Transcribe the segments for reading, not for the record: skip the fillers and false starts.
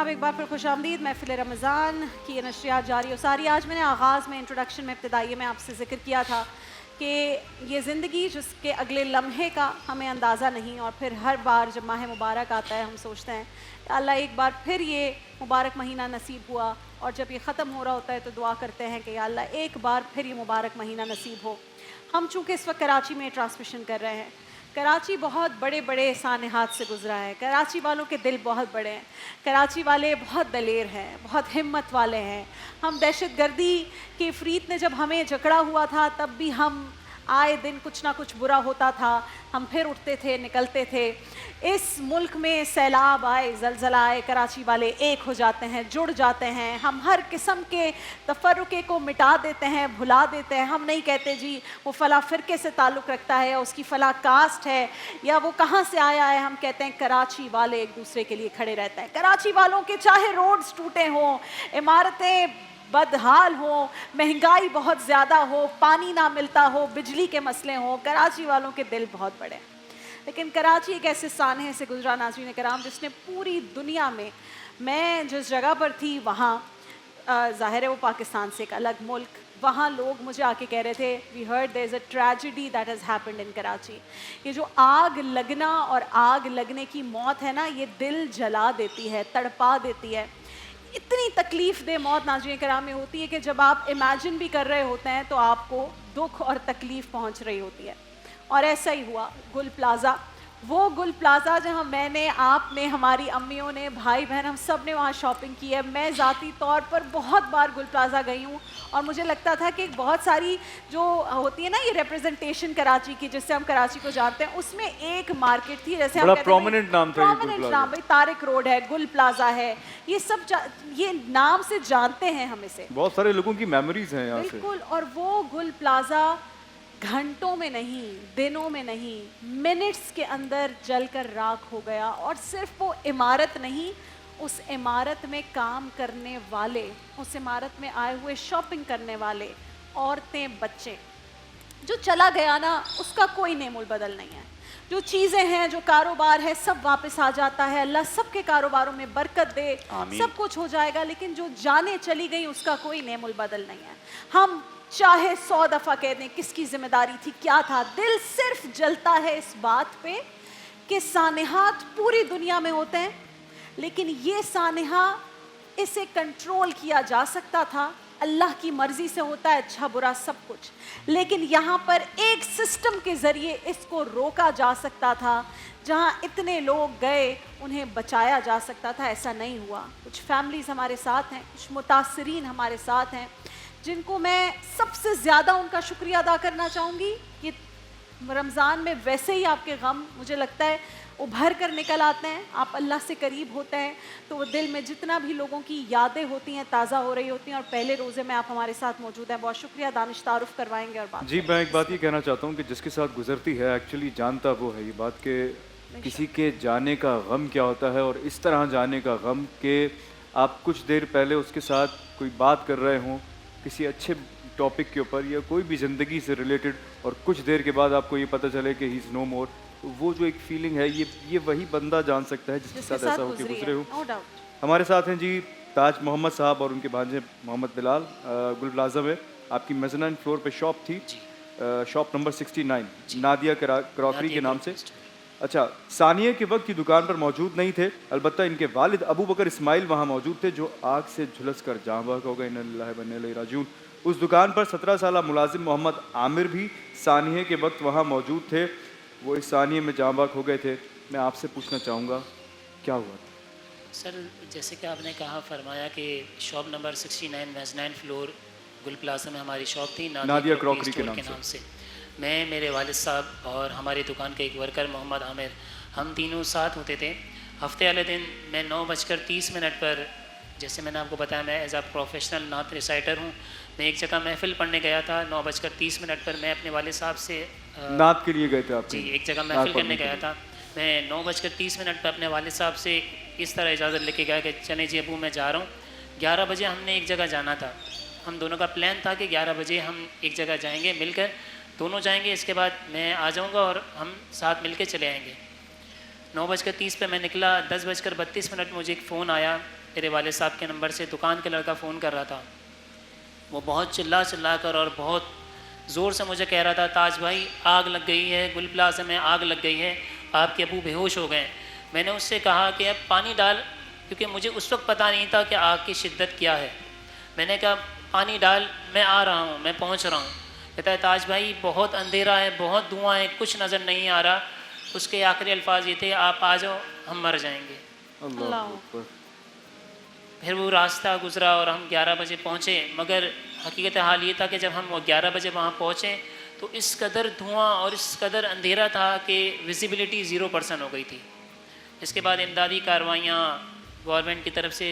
जनाब एक बार फिर खुशामदीद। महफिल रमज़ान की ये नशरियात जारी और सारी। आज मैंने आगाज़ में इंट्रोडक्शन में इब्तदाई में आपसे ज़िक्र किया था कि ये ज़िंदगी जिसके अगले लम्हे का हमें अंदाज़ा नहीं, और फिर हर बार जब माह मुबारक आता है हम सोचते हैं अल्लाह एक बार फिर ये मुबारक महीना नसीब हुआ, और जब ये ख़त्म हो रहा होता है तो दुआ करते हैं कि अल्लाह एक बार फिर ये मुबारक महीना नसीब हो। हम चूँकि इस वक्त कराची में ट्रांसमिशन कर रहे हैं, कराची बहुत बड़े बड़े सानहात से गुजरा है। कराची वालों के दिल बहुत बड़े हैं, कराची वाले बहुत दलेर हैं, बहुत हिम्मत वाले हैं। हम दहशतगर्दी के इफरीत ने जब हमें जकड़ा हुआ था तब भी हम आए दिन कुछ ना कुछ बुरा होता था, हम फिर उठते थे, निकलते थे। इस मुल्क में सैलाब आए, ज़लज़ला आए, कराची वाले एक हो जाते हैं, जुड़ जाते हैं। हम हर किस्म के तफर्रुक़े को मिटा देते हैं, भुला देते हैं। हम नहीं कहते जी वो फ़ला फ़िरके से ताल्लुक़ रखता है या उसकी फ़ला कास्ट है या वो कहाँ से आया है। हम कहते हैं कराची वाले एक दूसरे के लिए खड़े रहते हैं। कराची वालों के चाहे रोड्स टूटे हों, इमारतें बदहाल हो, महंगाई बहुत ज़्यादा हो, पानी ना मिलता हो, बिजली के मसले हों, कराची वालों के दिल बहुत बड़े हैं। लेकिन कराची एक ऐसे सानहे से गुजरा नाज़रीन कराम जिसने पूरी दुनिया में, मैं जिस जगह पर थी वहाँ ज़ाहिर है वो पाकिस्तान से एक अलग मुल्क, वहाँ लोग मुझे आके कह रहे थे we heard there is a tragedy that has happened in Karachi. ये जो आग लगना और आग लगने की मौत है ना, ये दिल जला देती है, तड़पा देती है। इतनी तकलीफ़ दे मौत नाज़रीन कराम में होती है कि जब आप इमेजिन भी कर रहे होते हैं तो आपको दुख और तकलीफ़ पहुंच रही होती है। और ऐसा ही हुआ। गुल प्लाज़ा, वो गुल प्लाज़ा जहाँ मैंने, आपने, हमारी अम्मियों ने, भाई बहन, हम सब ने वहाँ शॉपिंग की है। मैं ज़ाती तौर पर बहुत बार गुल प्लाज़ा गई हूँ और मुझे लगता था कि बहुत सारी जो होती है ना ये रिप्रेजेंटेशन कराची की, जिससे हम कराची को जानते हैं, उसमें एक मार्केट थी जैसे बड़ा प्रोमिनेंट नाम था, प्रोमिनेंट नाम, भाई तारिक रोड है, गुल प्लाज़ा है, ये सब ये नाम से जानते हैं हम इसे, बहुत सारे लोगों की मेमोरीज हैं यहाँ से। बिल्कुल। और वो गुल प्लाज़ा घंटों में नहीं, दिनों में नहीं, मिनट्स के अंदर जलकर राख हो गया। और सिर्फ वो इमारत नहीं, उस इमारत में काम करने वाले, उस इमारत में आए हुए शॉपिंग करने वाले, औरतें, बच्चे, जो चला गया ना उसका कोई नेमोल बदल नहीं है। जो चीज़ें हैं, जो कारोबार है, सब वापस आ जाता है। अल्लाह सबके कारोबारों में बरकत दे, सब कुछ हो जाएगा। लेकिन जो जाने चली गई उसका कोई नेमोल बदल नहीं है। हम चाहे 100 दफ़ा कह दें किसकी जिम्मेदारी थी, क्या था, दिल सिर्फ जलता है इस बात पे कि सानहात पूरी दुनिया में होते हैं, लेकिन ये सानहा, इसे कंट्रोल किया जा सकता था। अल्लाह की मर्जी से होता है अच्छा बुरा सब कुछ, लेकिन यहाँ पर एक सिस्टम के ज़रिए इसको रोका जा सकता था। जहाँ इतने लोग गए उन्हें बचाया जा सकता था, ऐसा नहीं हुआ। कुछ फैमिलीज़ हमारे साथ हैं, कुछ मुतासरीन हमारे साथ हैं, जिनको मैं सबसे ज़्यादा उनका शुक्रिया अदा करना चाहूँगी कि रमज़ान में वैसे ही आपके गम मुझे लगता है उभर कर निकल आते हैं। आप अल्लाह से करीब होते हैं तो वो दिल में जितना भी लोगों की यादें होती हैं ताज़ा हो रही होती हैं। और पहले रोज़े में आप हमारे साथ मौजूद हैं, बहुत शुक्रिया। दानिश तारुफ करवाएंगे और बात। जी, मैं एक बात ये कहना चाहता हूँ कि जिसके साथ गुजरती है एक्चुअली जानता वो है ये बात कि किसी के जाने का गम क्या होता है, और इस तरह जाने का गम कि आप कुछ देर पहले उसके साथ कोई बात कर रहे हों किसी अच्छे टॉपिक के ऊपर या कोई भी ज़िंदगी से रिलेटेड, और कुछ देर के बाद आपको ये पता चले कि ही इज़ नो मोर। तो वो जो एक फीलिंग है ये वही बंदा जान सकता है जिसके साथ ऐसा हो के गुजरे हो। हमारे साथ हैं जी ताज मोहम्मद साहब और उनके भांजे मोहम्मद बिलाल। गुल प्लाज़ा में आपकी मेज़नाइन फ्लोर पे शॉप थी, शॉप नंबर 69, नादिया क्रॉकरी के नाम से। अच्छा, सानिया के वक्त की दुकान पर मौजूद नहीं थे, अलबत्ता इनके वालिद अबू बकर इस्माइल वहाँ मौजूद थे जो आग से झुलस कर जाँ बहक हो गए। इन्ना लिल्लाहि व इन्ना इलैहि राजिऊन। उस दुकान पर 17 साल मुलाजिम मोहम्मद आमिर भी सानिया के वक्त वहाँ मौजूद थे, वो इस सानिया में जाँ बहक हो गए थे। मैं आपसे पूछना चाहूँगा क्या हुआ था? सर, जैसे कि आपने कहा फरमाया कि शॉप नंबर 69 मेज़नाइन फ्लोर गुल प्लाजा में हमारी शॉप थी, नादिया क्रॉकरी के नाम से। मैं, मेरे वालिद साहब और हमारी दुकान के एक वर्कर मोहम्मद आमिर, हम तीनों साथ होते थे। हफ्ते वाले दिन मैं 9:30 पर, जैसे मैंने आपको बताया मैं एज आ प्रोफेशनल नात रिसाइटर हूँ, मैं एक जगह महफ़िल पढ़ने गया था। 9:30 पर मैं अपने वालिद साहब से नात के लिए गए थे आप? जी, एक जगह महफ़िल करने गया था। मैं 9:30 पर अपने वालिद साहब से इस तरह इजाज़त लेके गया कि चले जी अबू मैं जा रहा हूँ। 11 बजे हमने एक जगह जाना था। हम दोनों का प्लान था कि 11 बजे हम एक जगह जाएंगे, मिलकर दोनों जाएंगे, इसके बाद मैं आ जाऊंगा और हम साथ मिलके चले आएंगे। 9:30 पे मैं निकला। 10:32 मुझे एक फ़ोन आया मेरे वाले साहब के नंबर से दुकान के लड़का फ़ोन कर रहा था। वो बहुत चिल्ला चिल्ला कर और बहुत ज़ोर से मुझे कह रहा था, ताज भाई आग लग गई है, गुल प्लाजा में आग लग गई है, आपके अबू बेहोश हो गए। मैंने उससे कहा कि अब पानी डाल, क्योंकि मुझे उस वक्त पता नहीं था कि आग की शिद्दत क्या है। मैंने कहा पानी डाल, मैं आ रहा हूँ, मैं पहुँच रहा हूँ। कहता है ताज भाई बहुत अंधेरा है, बहुत धुआं है, कुछ नज़र नहीं आ रहा। उसके आखिरी अल्फाज ये थे, आप आ जाओ हम मर जाएंगे। अल्लाह अकबर। फिर वो रास्ता गुजरा और हम 11 बजे पहुँचे, मगर हकीकत हाल ये था कि जब हम 11 बजे वहाँ पहुँचे तो इस कदर धुआं और इस कदर अंधेरा था कि विजिबिलिटी 0% हो गई थी। इसके बाद इमदादी कार्रवाइयाँ गवर्नमेंट की तरफ से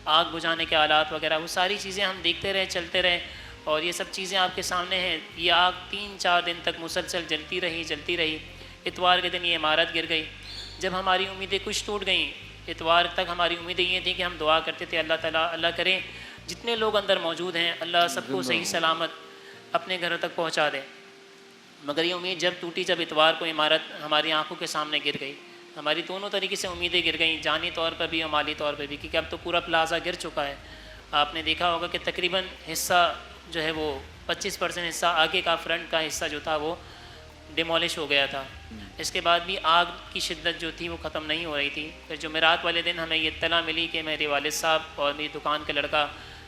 आग बुझाने के आलात वगैरह, वो सारी चीज़ें हम देखते रहे, चलते रहे, और ये सब चीज़ें आपके सामने हैं। ये आग 3-4 दिन तक मुसलसल जलती रही। इतवार के दिन ये इमारत गिर गई। जब हमारी उम्मीदें कुछ टूट गईं, इतवार तक हमारी उम्मीदें ये थी कि हम दुआ करते थे अल्लाह ताला, अल्लाह करें जितने लोग अंदर मौजूद हैं अल्लाह सबको सही सलामत अपने घरों तक पहुंचा दे। मगर ये उम्मीद जब टूटी, जब इतवार को इमारत हमारी आंखों के सामने गिर गई, हमारी दोनों तरीके से उम्मीदें गिर गई, जानी तौर पर भी और माली तौर पर भी, क्योंकि अब तो पूरा प्लाजा गिर चुका है। आपने देखा होगा कि तकरीबन हिस्सा जो है वो 25% हिस्सा आगे का फ्रंट का हिस्सा जो था वो डिमोलिश हो गया था। इसके बाद भी आग की शिद्दत जो थी वो ख़त्म नहीं हो रही थी। फिर जुमेरात वाले दिन हमें ये इत्तला मिली कि मेरे वालिद साहब और मेरी दुकान का लड़का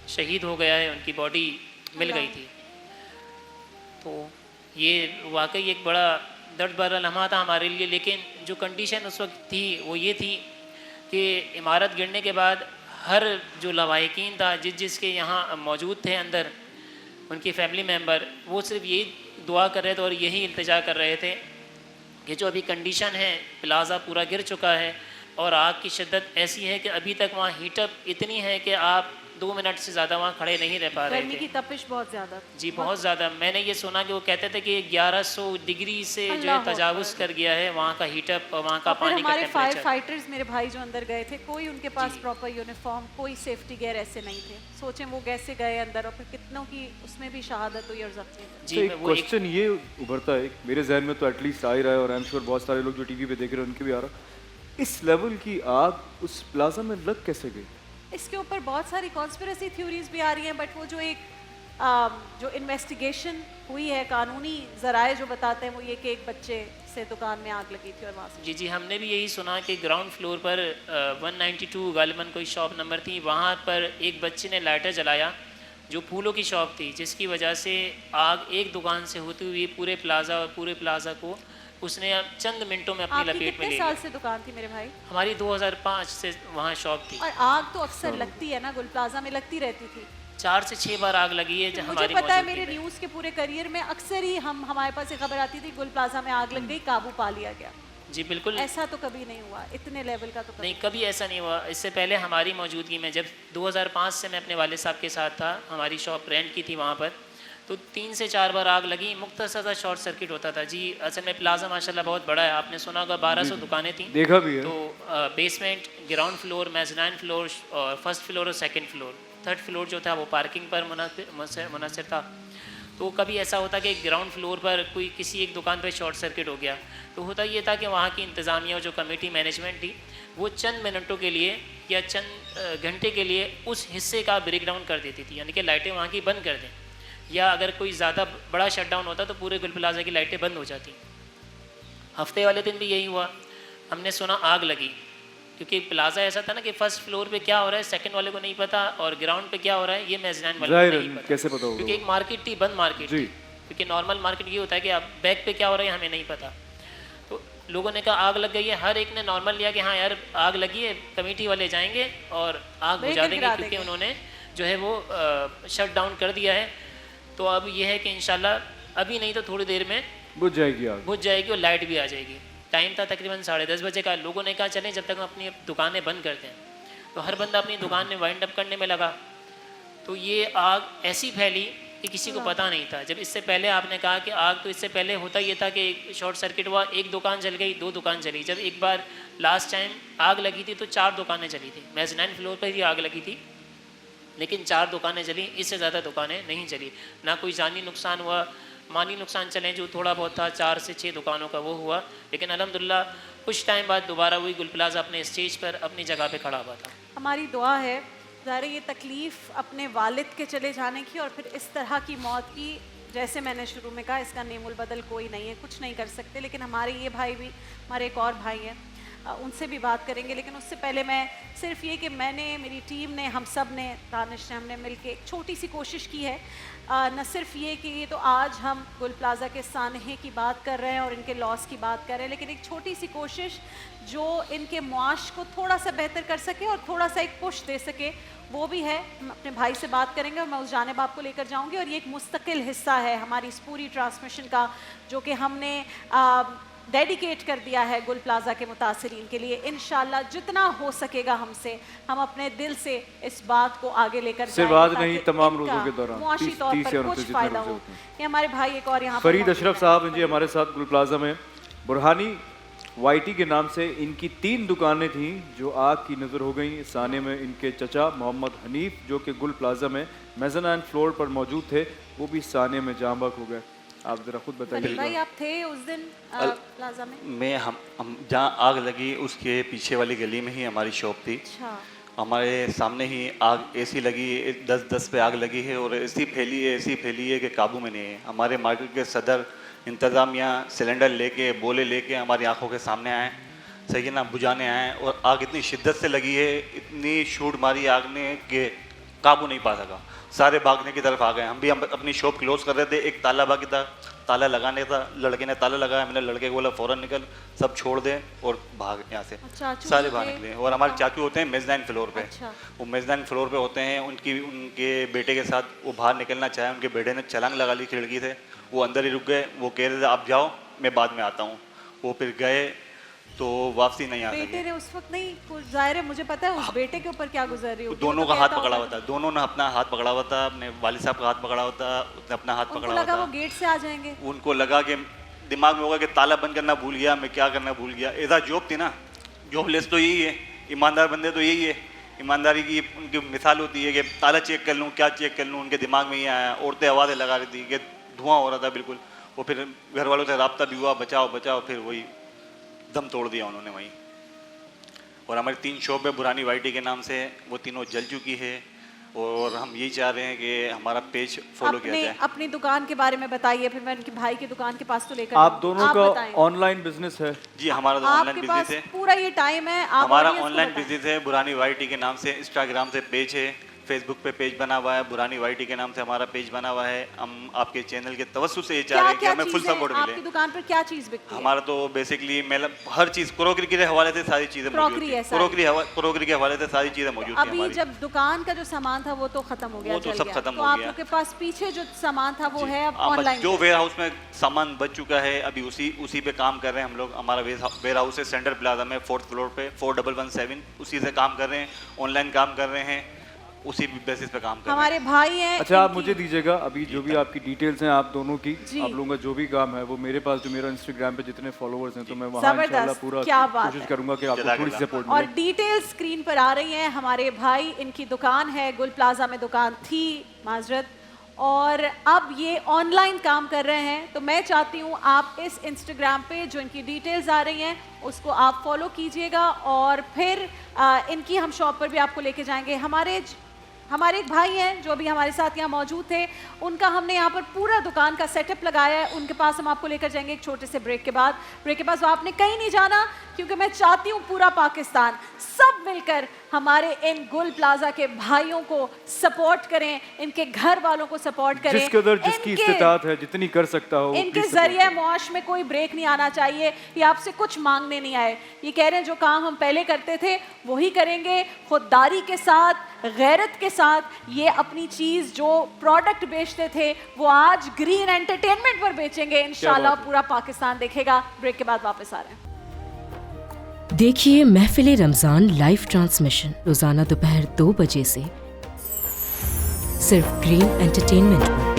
शहीद हो गया है, उनकी बॉडी मिल गई थी। तो ये वाकई एक बड़ा दर्द भरा लम्हा था हमारे लिए। लेकिन जो कंडीशन उस वक्त थी वो ये थी कि इमारत गिरने के बाद हर जो लवाहिकीन था, जिसके यहाँ मौजूद थे अंदर, उनकी फैमिली मेम्बर, वो सिर्फ यही दुआ कर रहे थे और यही इल्तिजा कर रहे थे कि जो अभी कंडीशन है, प्लाज़ा पूरा गिर चुका है और आग की शिद्दत ऐसी है कि अभी तक वहाँ हीटअप इतनी है कि आप 2 मिनट से ज़्यादा वहाँ खड़े नहीं रह पा रहे गर्मी थे। की तपिश बहुत ज़्यादा। जी बहुत ज़्यादा। मैंने ये सुना कि वो कहते थे कि 1100 डिग्री से जो है तजावुज़ कर गया है वहाँ का हीटअप और वहाँ का फिर पानी का हमारे फायर टेम्परेचर। फाइटर्स, मेरे भाई जो अंदर गए थे, कोई उनके पास प्रॉपर यूनिफॉर्म, कोई सेफ्टी गेयर ऐसे नहीं थे। सोचें वो कैसे गए अंदर और फिर कितनों की उसमें भी शहादत हुई और जख्मी हुए। तो जी एक क्वेश्चन ये उभरता है मेरे जहन में, तो एटलीस्ट आ ही रहा है और आई एम श्योर बहुत सारे लोग जो टीवी पे देख रहे हैं उनके भी आ रहा है, इस लेवल की आग उस प्लाजा में लग कैसे गई? इसके ऊपर बहुत सारी कॉन्स्पिरेसी थ्योरीज भी आ रही हैं, बट वो जो एक जो इन्वेस्टिगेशन हुई है, कानूनी ज़राए जो बताते हैं वो ये कि एक बच्चे से दुकान में आग लगी थी और वहाँ से। जी हमने भी यही सुना कि ग्राउंड फ्लोर पर 192 गालिबन कोई शॉप नंबर थी, वहाँ पर एक बच्चे ने लाइटर जलाया जो फूलों की शॉप थी, जिसकी वजह से आग एक दुकान से होती हुई पूरे प्लाजा को उसने अब चंद मिनटों में अपनी आपकी लपेट में कितने ले साल लिया। से दुकान थी मेरे भाई? हमारी 2005 से वहाँ शॉप थी। और आग तो अक्सर लगती है ना, गुल प्लाजा में लगती रहती थी। 4 से 6 बार आग लगी है जब मुझे हमारी पता है, मौजूदगी मेरे में। न्यूज़ के पूरे करियर में अक्सर ही हमारे पास एक खबर आती थी, गुल प्लाजा में आग लग गई, काबू पा लिया गया। जी बिल्कुल ऐसा तो कभी नहीं हुआ, इतने लेवल का तो कभी नहीं, कभी ऐसा नहीं हुआ। इससे पहले हमारी मौजूदगी में जब 2005 से मैं अपने वाले साहब के साथ था, हमारी शॉप रेंट की थी वहाँ पर, तो 3 से 4 बार आग लगी, मुख्तसर सा शॉर्ट सर्किट होता था। जी असल में प्लाजा माशाल्लाह बहुत बड़ा है, आपने सुना होगा 1200 दुकानें थी, देखा भी है। तो बेसमेंट, ग्राउंड फ्लोर, मेज़नाइन फ्लोर और फर्स्ट फ्लोर और सेकंड फ्लोर, थर्ड फ्लोर जो था वो पार्किंग पर मुनहसर था। तो कभी ऐसा होता कि ग्राउंड फ्लोर पर कोई किसी एक दुकान पर शॉर्ट सर्किट हो गया, तो होता ये था कि वहाँ की इंतज़ामिया जो कमेटी मैनेजमेंट थी वो चंद मिनटों के लिए या चंद घंटे के लिए उस हिस्से का ब्रेक डाउन कर देती थी, यानी कि लाइटें वहाँ की बंद कर दें, या अगर कोई ज़्यादा बड़ा शटडाउन होता तो पूरे गुल प्लाजा की लाइटें बंद हो जाती। हफ्ते वाले दिन भी यही हुआ, हमने सुना आग लगी, क्योंकि प्लाजा ऐसा था ना कि फर्स्ट फ्लोर पे क्या हो रहा है सेकंड वाले को नहीं पता और ग्राउंड पे क्या हो रहा है ये मेज़नाइन वाले को नहीं पता। कैसे पता होगा? क्योंकि एक मार्केट थी, बंद मार्केट थी, क्योंकि नॉर्मल मार्केट ये होता है कि आप बैक पे क्या हो रहा है हमें नहीं पता। तो लोगों ने कहा आग लग गई है, हर एक ने नॉर्मल लिया कि हाँ यार आग लगी है, कमेटी वाले जाएंगे और आग बुझा देंगे, क्योंकि उन्होंने जो है वो शट डाउन कर दिया है। तो अब ये है कि इंशाल्लाह अभी नहीं तो थोड़ी देर में बुझ जाएगी आग, बुझ जाएगी और लाइट भी आ जाएगी। टाइम था तकरीबन 10:30 बजे का। लोगों ने कहा चलें जब तक हम अपनी दुकानें बंद करते हैं, तो हर बंदा अपनी दुकान में वाइंड अप करने में लगा। तो ये आग ऐसी फैली कि किसी को पता नहीं था। जब इससे पहले आपने कहा कि आग, तो इससे पहले होता ये था कि एक शॉर्ट सर्किट हुआ, एक दुकान जल गई, 2 दुकान जली। जब एक बार लास्ट टाइम आग लगी थी तो 4 दुकानें जली थी, मेज़नाइन फ्लोर पर ही आग लगी थी, लेकिन 4 दुकानें जली, इससे ज़्यादा दुकानें नहीं जली। ना कोई जानी नुकसान हुआ, माली नुकसान चलें जो थोड़ा बहुत था 4 से 6 दुकानों का वो हुआ, लेकिन अल्हम्दुलिल्लाह कुछ टाइम बाद दोबारा वही गुल प्लाजा अपने स्टेज पर अपनी जगह पे खड़ा हुआ था। हमारी दुआ है ज़ाहिर है ये तकलीफ़ अपने वालिद के चले जाने की और फिर इस तरह की मौत की, जैसे मैंने शुरू में कहा इसका नेमुल बदल कोई नहीं है, कुछ नहीं कर सकते। लेकिन हमारे ये भाई भी, हमारे एक और भाई हैं, उनसे भी बात करेंगे। लेकिन उससे पहले मैं सिर्फ ये कि मैंने, मेरी टीम ने, हम सब ने, दानिश ने, हमने मिलके एक छोटी सी कोशिश की है। न सिर्फ ये कि ये तो आज हम गुल प्लाज़ा के सानहे की बात कर रहे हैं और इनके लॉस की बात कर रहे हैं, लेकिन एक छोटी सी कोशिश जो इनके मुआश को थोड़ा सा बेहतर कर सके और थोड़ा सा एक पुश दे सके, वो भी है। हम अपने भाई से बात करेंगे और मैं उस जानिब आपको लेकर जाऊंगी। और ये एक मुस्तकिल हिस्सा है हमारी इस पूरी ट्रांसमिशन का, जो कि हमने डेडिकेट कर दिया है गुल प्लाज़ा के मुतासरीन के लिए। इंशाल्लाह जितना हो सकेगा हमसे, हम अपने दिल से इस बात को आगे लेकर सिर्फ आज नहीं, तमाम रोज़ों के दौरान मुआशी तौर पर कुछ फ़ायदा हो। ये हमारे भाई एक और यहाँ फरीद अशरफ साहब हैं जी हमारे साथ गुल प्लाज़ा में। बुरहानी वाईटी के नाम से इनकी 3 दुकानें थीं जो आग की नज़र हो गई। साने में इनके चचा मोहम्मद हनीफ जो कि गुल प्लाज़ा में मेज़ानाइन फ्लोर पर मौजूद थे, वो भी साने में जांबक हो गए। आप ज़रा खुद बताइए। भाई आप थे उस दिन प्लाज़ा में? मैं हम जहाँ आग लगी उसके पीछे वाली गली में ही हमारी शॉप थी। अच्छा। हमारे सामने ही आग ऐसी लगी, 10-10 पे आग लगी है और ऐसी फैली है कि काबू में नहीं है। हमारे मार्केट के सदर इंतज़ामिया सिलेंडर लेके, बोले लेके हमारी आंखों के सामने आए, सही है ना, बुझाने आए। और आग इतनी शिद्दत से लगी है, इतनी शूट मारी आग ने कि काबू नहीं पा सका। सारे भागने की तरफ आ गए। हम अपनी शॉप क्लोज कर रहे थे, एक ताला बाकी था, ताला लगाने था, लड़के ने ताला लगाया, मैंने लड़के को बोला फ़ौरन निकल, सब छोड़ दे और भाग यहाँ से। सारे भाग निकले। और हमारे चाचू होते हैं मेज़नाइन फ्लोर पे। अच्छा। वो मेज़नाइन फ्लोर पे होते हैं, उनके बेटे के साथ वो बाहर निकलना चाहे, उनके बेटे ने छलांग लगा ली खिड़की से, वो अंदर ही रुक गए। वो कह रहे थे आप जाओ, मैं बाद में आता हूँ। वो फिर गए तो वापसी नहीं आ सके। बेटे ने उस वक्त नहीं, जाहिर है मुझे पता है उस बेटे के ऊपर क्या गुजर रही होगी। दोनों का हाथ पकड़ा हुआ था, दोनों ने अपना हाथ पकड़ा हुआ था, अपने वालिद साहब का हाथ पकड़ा हुआ था, उसने अपना हाथ पकड़ा हुआ था। वो गेट से आ जाएंगे। उनको लगा कि दिमाग में होगा कि ताला बंद करना भूल गया, मैं क्या करना भूल गया। ऐसा जॉब थी ना, जॉबलेस तो यही है, ईमानदार बंदे तो यही है। ईमानदारी की उनकी मिसाल होती है कि ताला चेक कर लूँ, क्या चेक कर लूँ। उनके दिमाग में ये आया। औरतें आवाज़ें लगा रही थी कि धुआं हो रहा था बिल्कुल। वो फिर घर वालों से रब्ता भी हुआ, बचाओ बचाओ, फिर वही दम तोड़ दिया उन्होंने वहीं। और हमारी 3 शॉप है बुरहानी वाईटी के नाम से, वो तीनों जल चुकी है। और हम यही चाह रहे हैं कि हमारा पेज फॉलो किया जाए। अपनी दुकान के बारे में बताइए, फिर मैं उनके भाई की दुकान के पास तो लेकर आप दोनों का ऑनलाइन बिजनेस है? जी हमारा तो ऑनलाइन बिजनेस है, पूरा ये टाइम है। हमारा ऑनलाइन बिजनेस है बुरहानी वाईटी के नाम से। इंस्टाग्राम से पेज है, फेसबुक पे पेज बना हुआ है, बुरहानी वाईटी के नाम से हमारा पेज बना हुआ है। हम आपके चैनल के तवज्जुह से ये चाह रहे हैं कि हमें फुल सपोर्ट मिले। आपकी दुकान पर क्या चीज़ बिकती है? हमारा तो बेसिकली हर चीज़ क्रॉकरी के हवाले से सारी चीज़ें मौजूद हैं। क्रॉकरी के हवाले से सारी चीज़ें मौजूद हैं। अभी जब दुकान का जो सामान था वो तो खत्म हो गया, वो तो सब खत्म हो गया। गया। आप लोग के पास पीछे जो सामान था वो है अब ऑनलाइन। जो वेयर हाउस में सामान बच चुका है अभी उसी पे काम कर रहे हैं हम लोग। हमारा वेयर हाउस है सेंटर प्लाजा में 4th फ्लोर पे 4117, उसी से काम कर रहे हैं, ऑनलाइन काम कर रहे हैं, उसी बेसिस पे काम कर रहे हैं। हमारे भाई हैं। अच्छा आप मुझे दीजिएगा अभी जो भी आपकी डिटेल्स हैं आप दोनों की, आप लोगों का जो भी काम है वो मेरे पास, जो मेरा इंस्टाग्राम पे जितने फॉलोअर्स हैं, तो मैं वहाँ इंशाल्लाह पूरा कोशिश करूंगा कि आपको थोड़ी सपोर्ट मिले। और डिटेल्स स्क्रीन पर आ रही हैं। हमारे भाई, इनकी दुकान है, गुल प्लाजा में दुकान थी, माजरत, और अब ये ऑनलाइन काम कर रहे हैं। तो मैं चाहती हूँ आप इस इंस्टाग्राम पे जो इनकी डिटेल्स आ रही हैं उसको आप फॉलो कीजिएगा और फिर इनकी हम शॉप पर भी आपको लेके जाएंगे। हमारे एक भाई हैं जो अभी हमारे साथ यहाँ मौजूद थे, उनका हमने यहाँ पर पूरा दुकान का सेटअप लगाया है। उनके पास हम आपको लेकर जाएंगे एक छोटे से ब्रेक के बाद। ब्रेक के बाद आपने कहीं नहीं जाना, क्योंकि मैं चाहती हूँ पूरा पाकिस्तान सब मिलकर हमारे इन गुल प्लाजा के भाइयों को सपोर्ट करें, इनके घर वालों को सपोर्ट करें, जिसके उधर जिसकी इस्तिताअत है, जितनी कर सकता हो। इनके जरिए मुआश में कोई ब्रेक नहीं आना चाहिए। ये आपसे कुछ मांगने नहीं आए, ये कह रहे हैं जो काम हम पहले करते थे वही करेंगे, खुददारी के साथ, गैरत के साथ। ये अपनी चीज़ जो प्रोडक्ट बेचते थे वो आज ग्रीन एंटरटेनमेंट पर बेचेंगे। इंशाल्लाह पूरा पाकिस्तान देखेगा। ब्रेक के बाद वापस आ रहे हैं। देखिए महफिल रमजान लाइव ट्रांसमिशन रोजाना दोपहर 2 बजे से सिर्फ ग्रीन एंटरटेनमेंट पर।